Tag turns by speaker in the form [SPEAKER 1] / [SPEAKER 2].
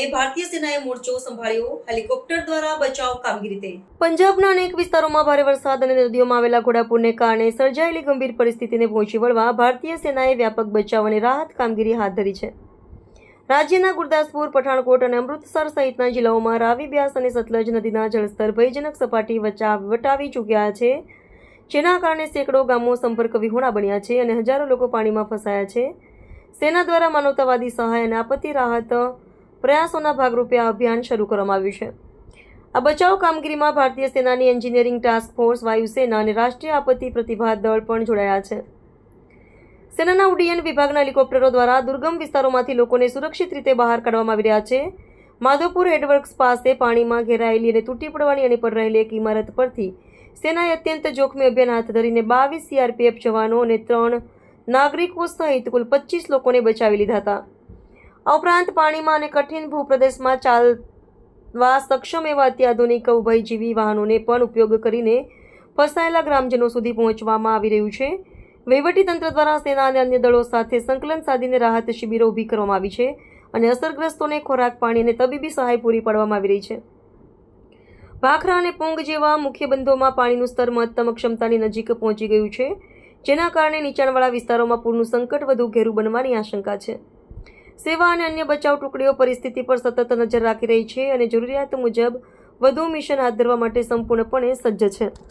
[SPEAKER 1] સામે ભારતીય સેનાએ મોરચો સંભાળ્યો, હેલિકોપ્ટર દ્વારા બચાવ કામગીરી. પંજાબના અનેક વિસ્તારોમાં ભારે વરસાદ અને નદીઓમાં આવેલા ઘોડાપૂરને કારણે સર્જાયેલી ગંભીર પરિસ્થિતિને પહોંચી વળવા ભારતીય સેનાએ વ્યાપક બચાવ અને રાહત કામગીરી હાથ ધરી છે. રાજ્યના ગુરદાસપુર, પઠાણકોટ અને અમૃતસર સહિતના જિલ્લાઓમાં રાવી, બ્યાસ અને સતલજ નદીના જળસ્તર ભયજનક સપાટી વટાવી ચૂક્યા છે, જેના કારણે સેંકડો ગામો સંપર્ક વિહોણા બન્યા છે અને હજારો લોકો પાણીમાં ફસાયા છે. સેના દ્વારા માનવતાવાદી સહાય અને આપત્તિ રાહત પ્રયાસોના ભાગરૂપે આ અભિયાન શરૂ કરવામાં આવ્યું છે. આ બચાવ કામગીરીમાં ભારતીય સેનાની એન્જિનિયરિંગ ટાસ્ક ફોર્સ, વાયુસેના અને રાષ્ટ્રીય આપત્તિ પ્રતિભાત દળ પણ જોડાયા છે. સેનાના ઉડ્ડયન વિભાગના હેલિકોપ્ટરો દ્વારા દુર્ગમ વિસ્તારોમાંથી લોકોને સુરક્ષિત રીતે બહાર કાઢવામાં આવી રહ્યા છે. માધવપુર હેડવર્ક્સ પાસે પાણીમાં ઘેરાયેલી અને તૂટી પડવાની અને પર રહેલી એક ઇમારત પરથી સેનાએ અત્યંત જોખમી અભિયાન હાથ ધરીને 22 CRPF જવાનો અને 3 નાગરિકો સહિત કુલ 25 લોકોને બચાવી લીધા હતા. આ ઉપરાંત પાણીમાં અને કઠિન ભૂપ્રદેશમાં ચાલવા સક્ષમ એવા અત્યાધુનિક ઉભયજીવી વાહનોને પણ ઉપયોગ કરીને ફસાયેલા ગ્રામજનો સુધી પહોંચવામાં આવી રહ્યું છે. વહીવટીતંત્ર દ્વારા સેના અને અન્ય દળો સાથે સંકલન સાધીને રાહત શિબિરો ઊભી કરવામાં આવી છે અને અસરગ્રસ્તોને ખોરાક, પાણી અને તબીબી સહાય પૂરી પાડવામાં આવી રહી છે. ભાખરા અને પૂંગ જેવા મુખ્ય બંધોમાં પાણીનું સ્તર મહત્તમ ક્ષમતાની નજીક પહોંચી ગયું છે, જેના કારણે નીચાણવાળા વિસ્તારોમાં પૂરનું સંકટ વધુ ઘેરું બનવાની આશંકા છે. સેવા અને અન્ય બચાવ ટુકડીઓ પરિસ્થિતિ પર સતત નજર રાખી રહી છે અને જરૂરિયાત મુજબ વધુ મિશન હાથ ધરવા માટે સંપૂર્ણપણે સજ્જ છે.